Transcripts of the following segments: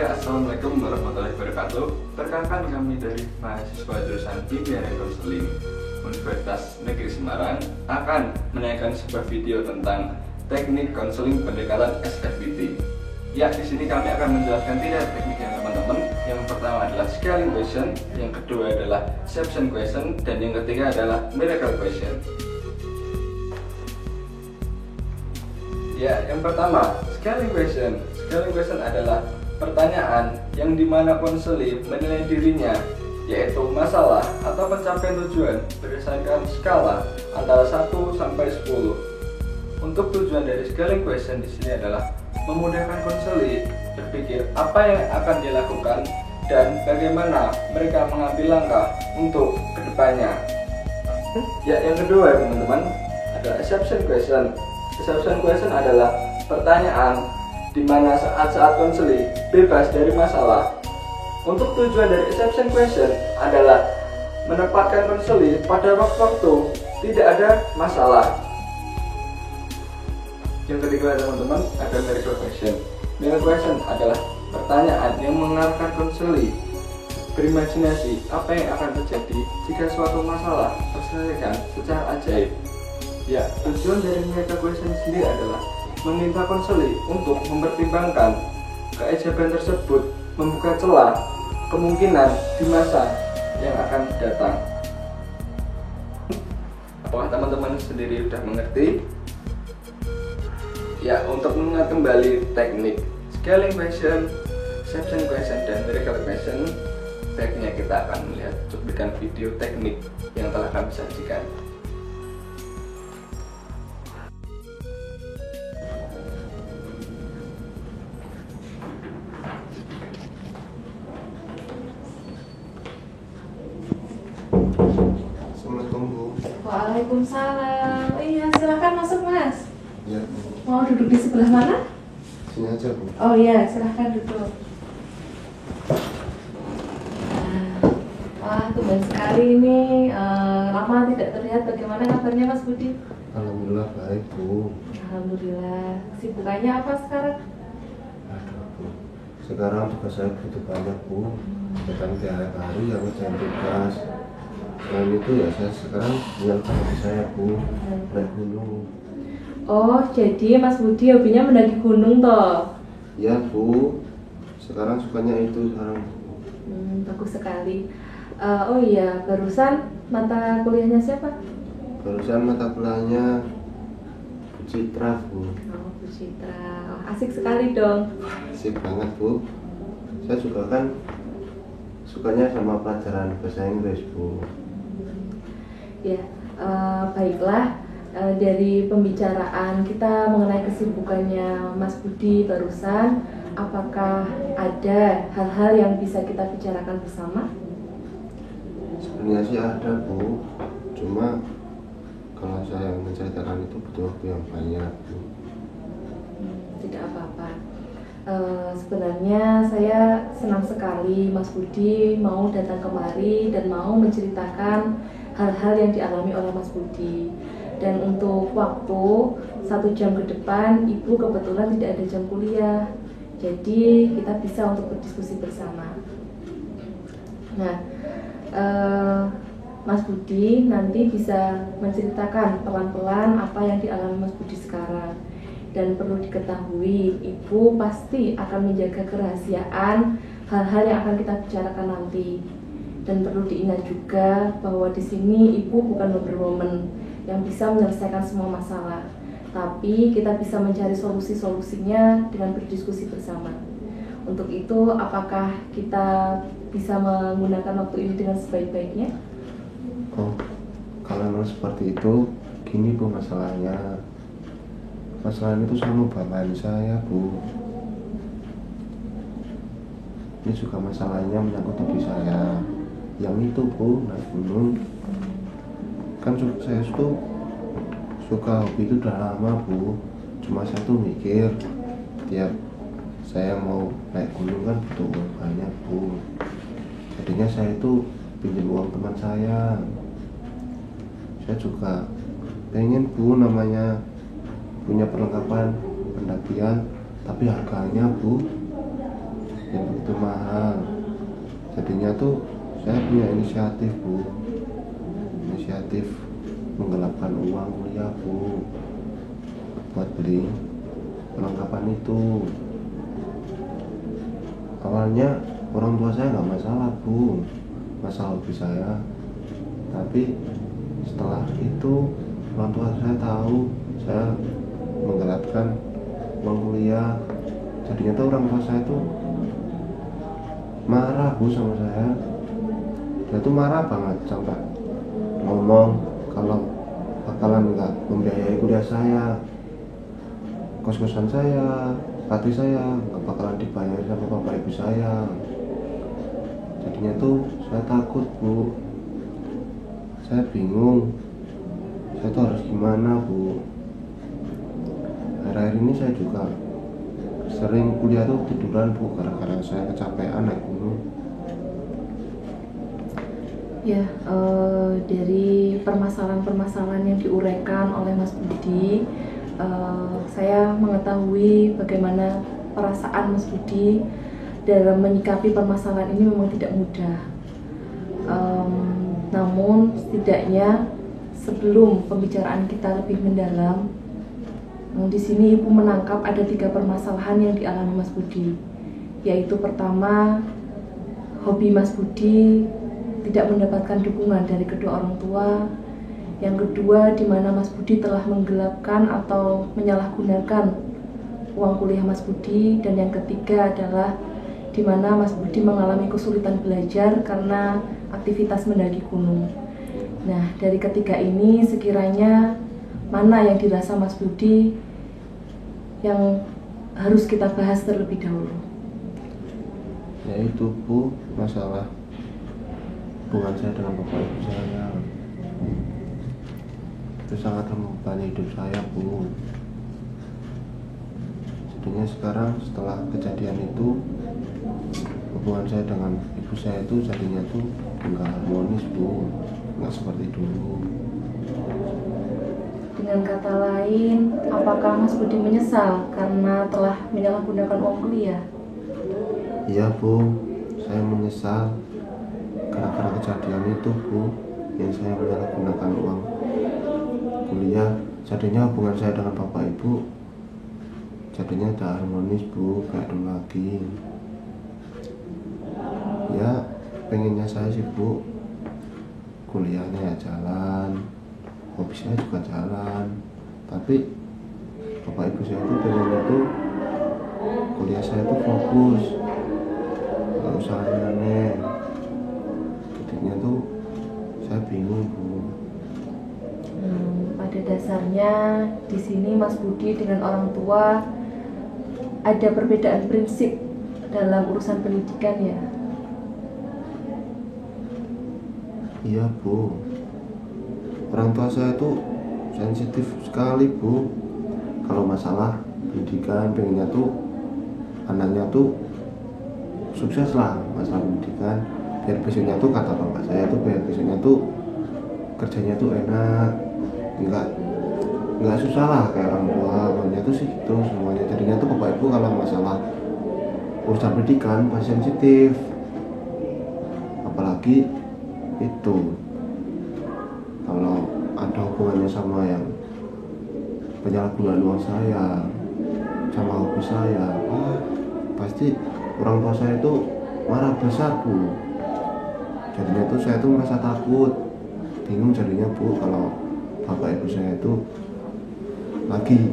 Ya, Assalamualaikum warahmatullahi wabarakatuh. Perkenalkan, kami dari mahasiswa jurusan Kimia dan Konseling Universitas Negeri Semarang akan menanyakan sebuah video tentang teknik konseling pendekatan SFBT. Ya, di sini kami akan menjelaskan tiga tekniknya teman-teman. Yang pertama adalah scaling question, yang kedua adalah exception question, dan yang ketiga adalah miracle question. Ya, yang pertama scaling question. Scaling question adalah pertanyaan yang dimana konseli menilai dirinya, yaitu masalah atau pencapaian tujuan berdasarkan skala antara 1 sampai 10. Untuk tujuan dari scaling question di sini adalah memudahkan konseli berpikir apa yang akan dilakukan dan bagaimana mereka mengambil langkah untuk kedepannya. Ya, yang kedua teman-teman adalah exception question. Exception question adalah pertanyaan di mana saat-saat konseli bebas dari masalah. Untuk tujuan dari exception question adalah menempatkan konseli pada waktu-waktu tidak ada masalah. Yang ketiga teman-teman ada miracle question. Miracle question adalah pertanyaan yang mengarahkan konseli berimajinasi apa yang akan terjadi jika suatu masalah terselesaikan secara ajaib. Ya, tujuan dari miracle question sendiri adalah meminta konseli untuk mempertimbangkan keajaiban tersebut, membuka celah kemungkinan di masa yang akan datang. Apakah teman-teman sendiri sudah mengerti? Ya, untuk mengingat kembali teknik scaling question, exception question, dan miracle question, baiknya kita akan melihat cuplikan video teknik yang telah kami sajikan. Assalamualaikum Bu. Waalaikumsalam. Iya, silahkan masuk Mas. Ya, Mau duduk di sebelah mana? sini aja Bu. Oh iya, silahkan duduk. Nah, wah, tumben sekali ini. Lama tidak terlihat. Bagaimana kabarnya Mas Budi? Alhamdulillah baik Bu. Alhamdulillah. Kesibukannya apa sekarang? Aduh Bu, sekarang tugas saya begitu banyak Bu. Kadang tiap hari yang ngerjain tugas. Selain itu ya saya sekarang menyalurkan hobi saya Bu, naik gunung. Oh, jadi Mas Budi hobinya mendaki gunung toh? Ya Bu, sekarang sukanya itu sekarang. Bagus sekali. Oh iya, barusan mata kuliahnya siapa? Barusan mata kuliahnya Bu Citra Bu. Oh, Bu Citra. Oh, asik sekali dong. Asik banget Bu. Saya juga kan sukanya sama pelajaran bahasa Inggris Bu. Ya, baiklah. Dari pembicaraan kita mengenai kesibukannya Mas Budi barusan, apakah ada hal-hal yang bisa kita bicarakan bersama? Sebenarnya sih ada Bu, cuma kalau saya menceritakan itu butuh waktu yang banyak Bu. Tidak apa-apa. Sebenarnya saya senang sekali Mas Budi mau datang kemari dan mau menceritakan hal-hal yang dialami oleh Mas Budi. Dan untuk waktu 1 jam ke depan, Ibu kebetulan tidak ada jam kuliah, jadi kita bisa untuk berdiskusi bersama. Nah, Mas Budi nanti bisa menceritakan pelan-pelan apa yang dialami Mas Budi sekarang. Dan perlu diketahui, Ibu pasti akan menjaga kerahasiaan hal-hal yang akan kita bicarakan nanti. Dan perlu diingat juga bahwa di sini Ibu bukan Wonder Woman yang bisa menyelesaikan semua masalah, tapi kita bisa mencari solusi-solusinya dengan berdiskusi bersama. Untuk itu, apakah kita bisa menggunakan waktu ini dengan sebaik-baiknya? Oh, kalau memang seperti itu, gini Bu masalahnya. Masalahnya itu sama bapaknya saya Bu. Ini juga masalahnya menyangkut hobi saya. Yang itu Bu, naik gunung. Kan saya tuh suka hobi itu udah lama Bu. Cuma saya tuh mikir tiap saya mau naik gunung kan butuh uang banyak Bu. Jadinya saya itu pinjam uang teman saya. Saya juga pengen Bu namanya punya perlengkapan pendakian, tapi harganya Bu yang begitu mahal. Jadinya tuh saya punya inisiatif Bu, inisiatif menggelapkan uang kuliah Bu, buat beli perlengkapan itu. Awalnya orang tua saya nggak masalah Bu, masalah hobi saya. Tapi setelah itu orang tua saya tahu saya menggelapkan uang kuliah. Jadinya tuh orang tua saya tuh marah Bu sama saya. Dia tuh marah banget sampai ngomong kalau bakalan nggak membiayai kuliah saya, kos-kosan saya, hati saya nggak bakalan dibayar sama bapak ibu saya. Jadinya tuh saya takut Bu, saya bingung, saya tuh harus gimana Bu. Akhir-akhir ini saya juga sering kuliah tuh tiduran Bu, gara-gara saya kecapean naik gunung. Ya, dari permasalahan-permasalahan yang diuraikan oleh Mas Budi, saya mengetahui bagaimana perasaan Mas Budi dalam menyikapi permasalahan ini memang tidak mudah. Namun setidaknya sebelum pembicaraan kita lebih mendalam, di sini Ibu menangkap ada 3 permasalahan yang dialami Mas Budi, yaitu pertama, hobi Mas Budi tidak mendapatkan dukungan dari kedua orang tua. Yang kedua, di mana Mas Budi telah menggelapkan atau menyalahgunakan uang kuliah Mas Budi. Dan yang ketiga adalah di mana Mas Budi mengalami kesulitan belajar karena aktivitas mendaki gunung. Nah, dari ketiga ini sekiranya mana yang dirasa Mas Budi yang harus kita bahas terlebih dahulu? Yaitu Bu, masalah hubungan saya dengan bapak ibu saya. Itu sangat membebani hidup saya Bu. Jadinya sekarang setelah kejadian itu, hubungan saya dengan ibu saya itu jadinya tuh enggak harmonis Bu, enggak seperti dulu. Dengan kata lain, apakah Mas Budi menyesal karena telah menyalahgunakan uang kuliah? Iya Bu, saya menyesal gara-gara kejadian itu Bu, yang saya menyalahgunakan uang kuliah. Jadinya hubungan saya dengan bapak ibu jadinya tidak harmonis Bu, kayak dulu lagi. Ya pengennya saya sih Bu, kuliahnya ya jalan, hobi saya juga jalan. Tapi bapak ibu saya itu pengennya tuh kuliah saya tuh fokus, gak usah aneh-aneh. Jadinya tuh saya bingung Bu. Pada dasarnya di sini Mas Budi dengan orang tua ada perbedaan prinsip dalam urusan pendidikan ya? Iya Bu, orang tua saya tuh sensitif sekali Bu. Kalau masalah pendidikan, pengennya tuh anaknya tuh sukses lah masalah pendidikan, biar besoknya tuh, kata bapak saya tuh, biar besoknya tuh kerjanya tuh enak, nggak susah lah kayak orang tua. Maunya tuh sih gitu semuanya. Jadinya tuh bapak ibu kalau masalah urusan pendidikan pasti sensitif, apalagi itu kalau ada hubungannya sama yang penyalahgunaan uang saya sama hobi saya, pasti orang tua saya itu marah besar Bu. Jadinya tuh saya tuh merasa takut, bingung jadinya Bu kalau bapak ibu saya itu lagi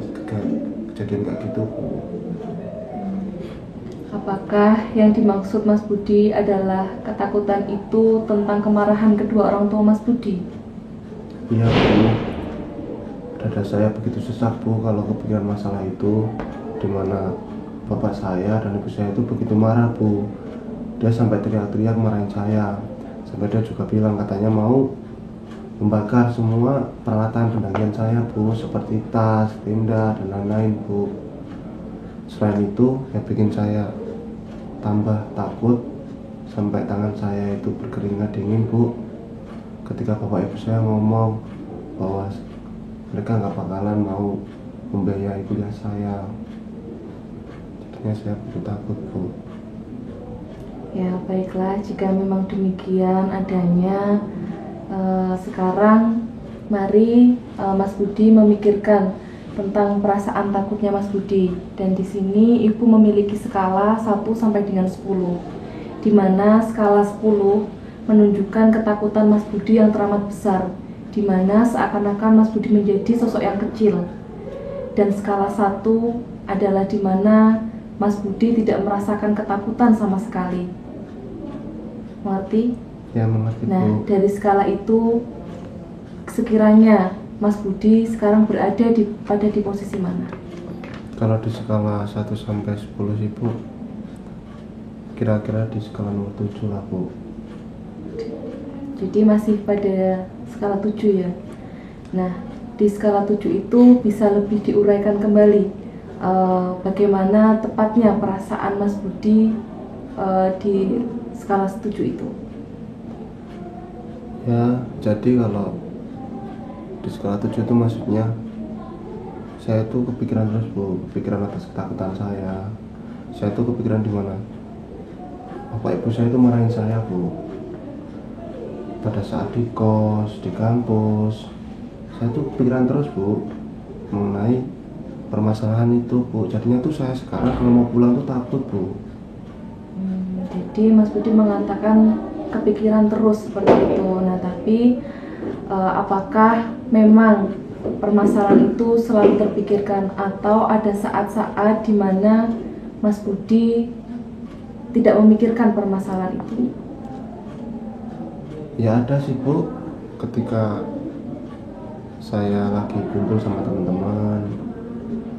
kejadian kayak gitu Bu. Apakah yang dimaksud Mas Budi adalah ketakutan itu tentang kemarahan kedua orang tua Mas Budi? Iya Bu, dada saya begitu sesak Bu kalau kepikiran masalah itu, dimana bapak saya dan ibu saya itu begitu marah Bu. Dia sampai teriak-teriak marahin saya, sampai dia juga bilang katanya mau membakar semua peralatan pendakian saya Bu, seperti tas, tenda, dan lain-lain Bu. Selain itu ya bikin saya tambah takut, sampai tangan saya itu berkeringat dingin Bu, ketika bapak ibu saya ngomong bahwa mereka nggak bakalan mau membiayai kuliah saya. Jadinya saya begitu takut Bu. Ya, baiklah, jika memang demikian adanya, sekarang mari Mas Budi memikirkan tentang perasaan takutnya Mas Budi. Dan di sini Ibu memiliki skala 1 sampai dengan 10, di mana skala 10 menunjukkan ketakutan Mas Budi yang teramat besar, di mana seakan-akan Mas Budi menjadi sosok yang kecil. Dan skala 1 adalah di mana Mas Budi tidak merasakan ketakutan sama sekali. Mengerti? Ya, mengerti, Nah, Bu. dari skala itu, sekiranya Mas Budi sekarang berada pada di posisi mana? Kalau di skala 1 sampai 10 sih, Bu, kira-kira di skala nomor 7 lah, Bu. Jadi masih pada skala 7 ya. Nah, di skala 7 itu bisa lebih diuraikan kembali bagaimana tepatnya perasaan Mas Budi di skala 7 itu. Ya, jadi kalau di skala 7 itu maksudnya saya tuh kepikiran terus, Bu, kepikiran atas ketakutan saya. Saya tuh kepikiran di mana bapak ibu saya itu marahin saya, Bu, pada saat di kos, di kampus. Saya tuh kepikiran terus, Bu, mengenai permasalahan itu, Bu. Jadinya tuh saya sekarang kalau mau pulang tuh takut, Bu. Jadi Mas Budi mengatakan kepikiran terus seperti itu. Nah, tapi apakah memang permasalahan itu selalu terpikirkan atau ada saat-saat di mana Mas Budi tidak memikirkan permasalahan itu? Ya ada sih, Bu, ketika saya lagi kumpul sama teman-teman,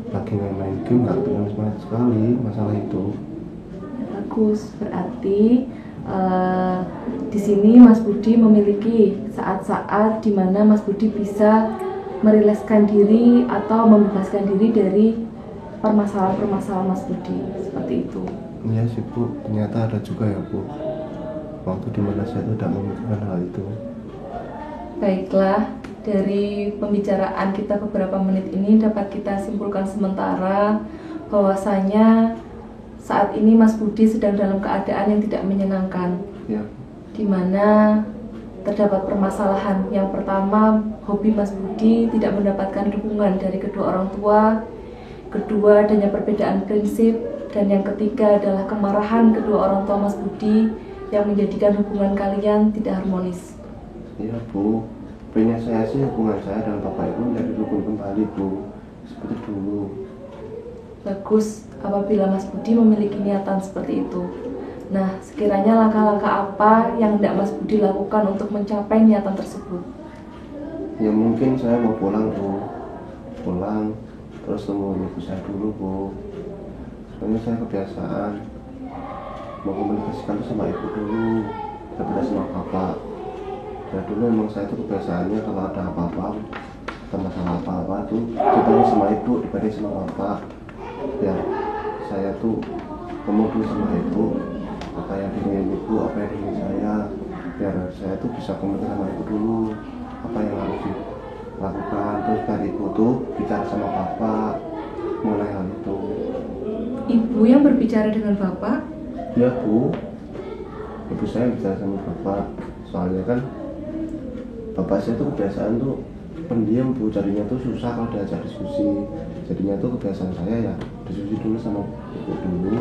lagi main game, nggak pernah semangat sekali masalah itu. Bagus, berarti di sini Mas Budi memiliki saat-saat di mana Mas Budi bisa merilekskan diri atau membebaskan diri dari permasalahan-permasalahan Mas Budi, seperti itu. Iya sih, Bu, ternyata ada juga ya, Bu, waktu dimana saya tidak memikirkan hal itu. Baiklah, dari pembicaraan kita beberapa menit ini dapat kita simpulkan sementara bahwasanya saat ini Mas Budi sedang dalam keadaan yang tidak menyenangkan, Ya, di mana terdapat permasalahan. Yang pertama, hobi Mas Budi tidak mendapatkan dukungan dari kedua orang tua. Kedua, adanya perbedaan prinsip. Dan yang ketiga adalah kemarahan kedua orang tua Mas Budi yang menjadikan hubungan kalian tidak harmonis. iya, Bu. Pengennya saya sih hubungan saya dan bapak ibu menjadi rukun kembali, Bu, seperti dulu. Bagus apabila Mas Budi memiliki niatan seperti itu. Nah, sekiranya langkah-langkah apa yang hendak Mas Budi lakukan untuk mencapai niatan tersebut? Ya mungkin saya mau pulang, Bu, pulang terus temuin ibu saya dulu, Bu. Soalnya saya kebiasaan mau komunikasikan tuh sama ibu dulu daripada sama bapak. Ya dulu emang saya tuh kebiasaannya kalau ada apa-apa, ada masalah apa-apa tuh ditanya sama ibu dibanding sama bapak. Ya saya tuh ngomong dulu sama ibu, apa yang diingin ibu, apa yang diingin saya, biar saya tuh bisa komunikasi sama ibu dulu apa yang harus dilakukan. Terus dari ibu tuh bicara sama bapak mengenai hal itu. Ibu yang berbicara dengan Bapak? Ya, Bu, ibu saya bicara sama bapak, soalnya kan bapak saya tuh kebiasaan tuh pendiam, Bu, jadinya tuh susah kalau diajak diskusi. Jadinya tuh kebiasaan saya ya diskusi dulu sama ibu dulu,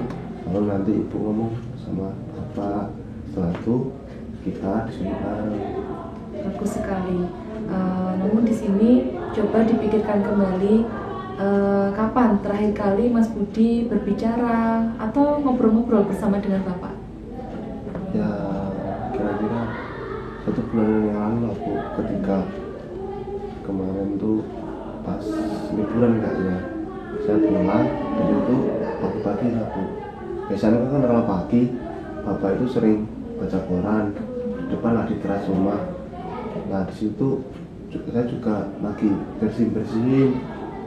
lalu nanti ibu ngomong sama bapak, setelah itu kita diskusi bareng. Bagus sekali. Namun di sini coba dipikirkan kembali, kapan terakhir kali Mas Budi berbicara atau ngobrol-ngobrol bersama dengan Bapak? Ya kira-kira 1 bulan yang lalu lah, Bu, ketika kemarin tuh pas liburan kayaknya saya pulang, jadi itu pagi-pagi lah, Bu. Biasanya kan kalau pagi bapak itu sering baca koran di depan lah di teras rumah. Nah di situ saya juga lagi bersihin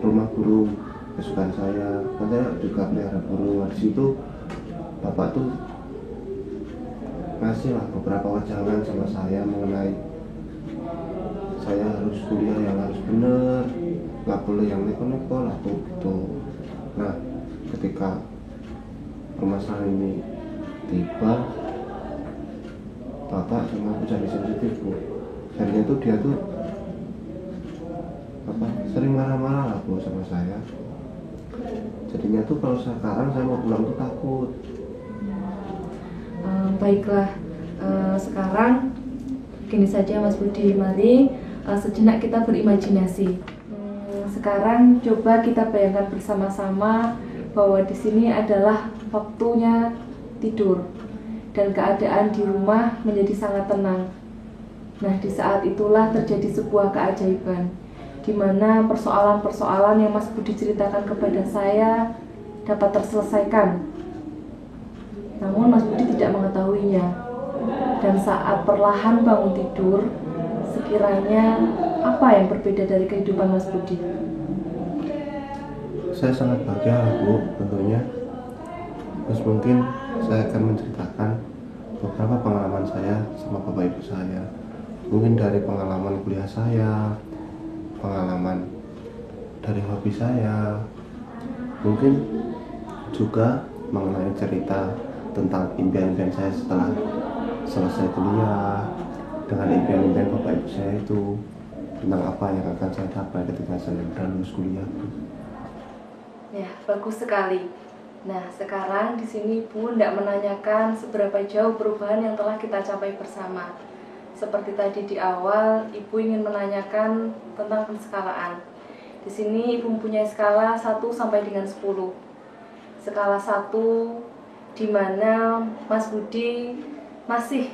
rumah burung kesukaan saya, kan saya juga pelihara burung. Nah, di situ bapak tuh ngasih lah beberapa wejangan sama saya mengenai saya harus kuliah yang harus bener, nggak boleh yang neko-neko lah, Bu, gitu. Nah ketika permasalahan ini tiba, bapak sama aku jadi sensitif Bu. Jadinya tuh dia tuh sering marah-marah lah Bu sama saya. Jadinya tuh kalau sekarang saya mau pulang tuh takut. Baiklah, sekarang gini saja Mas Budi, mari sejenak kita berimajinasi. Sekarang coba kita bayangkan bersama-sama bahwa di sini adalah waktunya tidur dan keadaan di rumah menjadi sangat tenang. Nah, di saat itulah terjadi sebuah keajaiban, di mana persoalan-persoalan yang Mas Budi ceritakan kepada saya dapat terselesaikan. Namun Mas Budi tidak mengetahuinya. Dan saat perlahan bangun tidur, sekiranya apa yang berbeda dari kehidupan Mas Budi? Saya sangat bahagia lah Bu, tentunya. Terus mungkin saya akan menceritakan beberapa pengalaman saya sama bapak ibu saya. Mungkin dari pengalaman kuliah saya, pengalaman dari hobi saya, mungkin juga mengenai cerita tentang impian-impian saya setelah selesai kuliah, dengan impian-impian bapak ibu saya itu, tentang apa yang akan saya capai ketika saya sudah lulus kuliah. Ya, bagus sekali. Nah, sekarang di sini Ibu tidak menanyakan seberapa jauh perubahan yang telah kita capai bersama. Seperti tadi di awal, Ibu ingin menanyakan tentang penskalaan. Di sini Ibu mempunyai skala 1 sampai dengan 10. Skala 1 di mana Mas Budi masih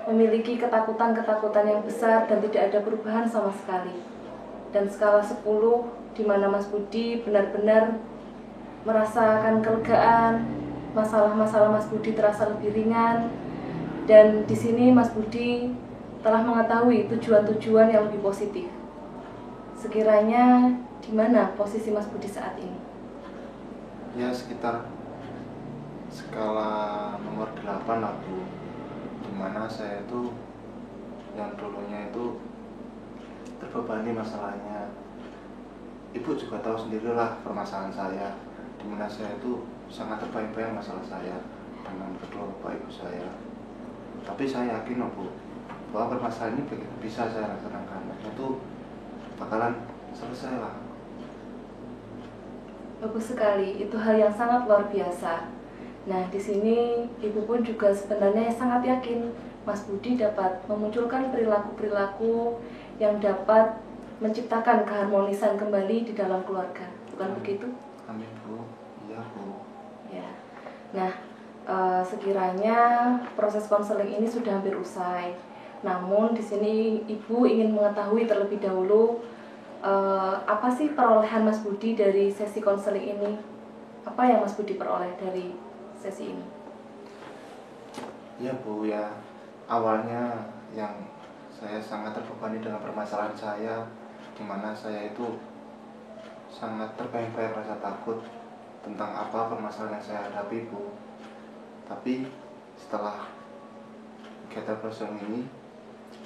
memiliki ketakutan-ketakutan yang besar dan tidak ada perubahan sama sekali. Dan skala 10 di mana Mas Budi benar-benar merasakan kelegaan, masalah-masalah Mas Budi terasa lebih ringan, dan di sini Mas Budi telah mengetahui tujuan-tujuan yang lebih positif. Sekiranya di mana posisi Mas Budi saat ini? Ya sekitar skala nomor 8 lah Bu, dimana saya itu yang dulunya itu terbebani masalahnya. Ibu juga tahu sendirilah permasalahan saya, dimana saya itu sangat terbayang-bayang masalah saya dengan kedua bapak ibu saya. Tapi saya yakin Bu, bahwa permasalahan ini bisa saya laksanakan, itu bakalan selesai lah. Bagus sekali, itu hal yang sangat luar biasa. Nah, di sini Ibu pun juga sebenarnya sangat yakin Mas Budi dapat memunculkan perilaku-perilaku yang dapat menciptakan keharmonisan kembali di dalam keluarga, bukan begitu? Amin Bu, iya Bu. Ya. Nah, sekiranya proses konseling ini sudah hampir usai. Namun di sini Ibu ingin mengetahui terlebih dahulu apa sih perolehan Mas Budi dari sesi konseling ini? Apa yang Mas Budi peroleh dari sesi ini? Ya Bu, ya awalnya yang saya sangat terbebani dengan permasalahan saya, dimana saya itu sangat terbayang-bayang rasa takut tentang apa permasalahan yang saya hadapi Bu. Tapi setelah kegiatan konseling ini,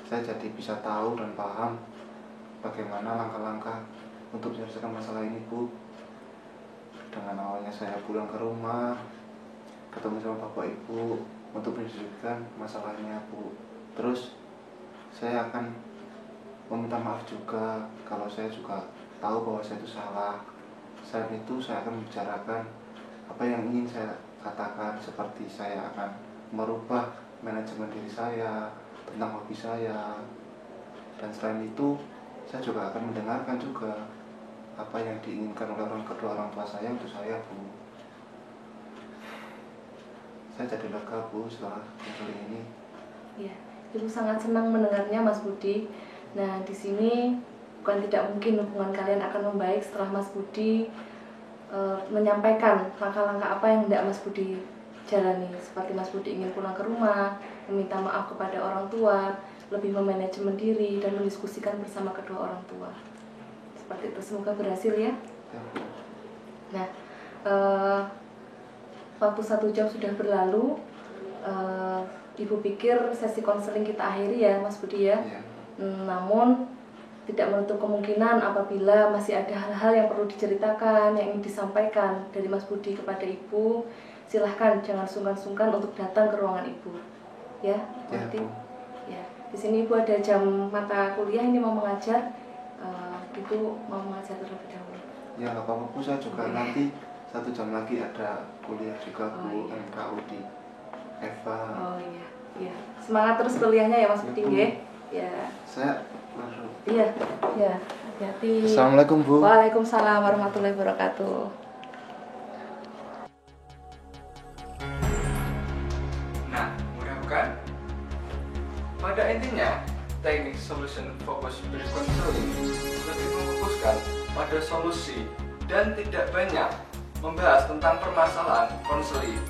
saya jadi bisa tahu dan paham bagaimana langkah-langkah untuk menyelesaikan masalah ini Bu. Dengan awalnya saya pulang ke rumah, ketemu sama bapak ibu untuk mendiskusikan masalahnya Bu. Terus saya akan meminta maaf juga kalau saya juga tahu bahwa saya itu salah. Saat itu saya akan membicarakan apa yang ingin saya katakan, seperti saya akan merubah manajemen diri saya, tentang hobi saya. Dan selain itu saya juga akan mendengarkan juga apa yang diinginkan oleh kedua orang tua saya untuk saya Bu. Saya jadi lega Bu setelah konseling ini. Ya, Ibu sangat senang mendengarnya Mas Budi. Nah, di sini bukan tidak mungkin hubungan kalian akan membaik setelah Mas Budi menyampaikan langkah-langkah apa yang hendak Mas Budi jalani. Seperti Mas Budi ingin pulang ke rumah, meminta maaf kepada orang tua, lebih memanajemen diri, dan mendiskusikan bersama kedua orang tua. Seperti itu, semoga berhasil ya. Nah, waktu 1 jam sudah berlalu. Ibu pikir sesi konseling kita akhiri ya Mas Budi ya. Namun tidak menutup kemungkinan apabila masih ada hal-hal yang perlu diceritakan, yang ingin disampaikan dari Mas Budi kepada Ibu, silahkan jangan sungkan-sungkan untuk datang ke ruangan Ibu. ya, Ya, nanti. Bu. Ya, di sini Ibu ada jam mata kuliah ini mau mengajar. Ibu mau mengajar terlebih dahulu. Ya nggak apa-apa Bu, saya juga nanti 1 jam lagi ada kuliah juga Bu, Oh, iya. MKU di Eva. Oh iya, iya. Semangat terus kuliahnya ya Mas Ya, Puding Bu. ya. Ya. Saya masuk. Iya, ya. Hati-hati. Assalamualaikum Bu. Waalaikumsalam warahmatullahi wabarakatuh. Nah, mudah bukan? Pada intinya, teknik solution focus based counseling lebih memfokuskan pada solusi dan tidak banyak membahas tentang permasalahan konseling.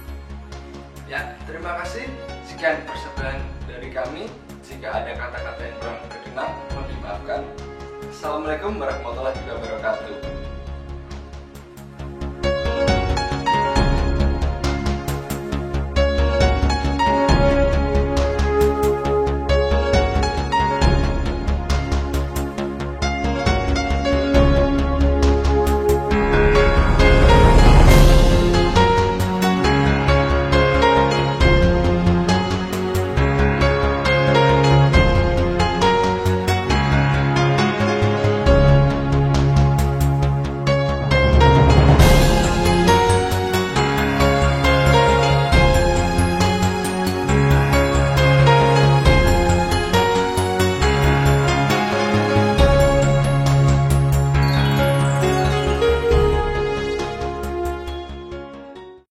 Ya, terima kasih. Sekian persembahan dari kami. Jika ada kata-kata yang kurang berkenan, mohon dimaafkan. Assalamualaikum warahmatullahi wabarakatuh.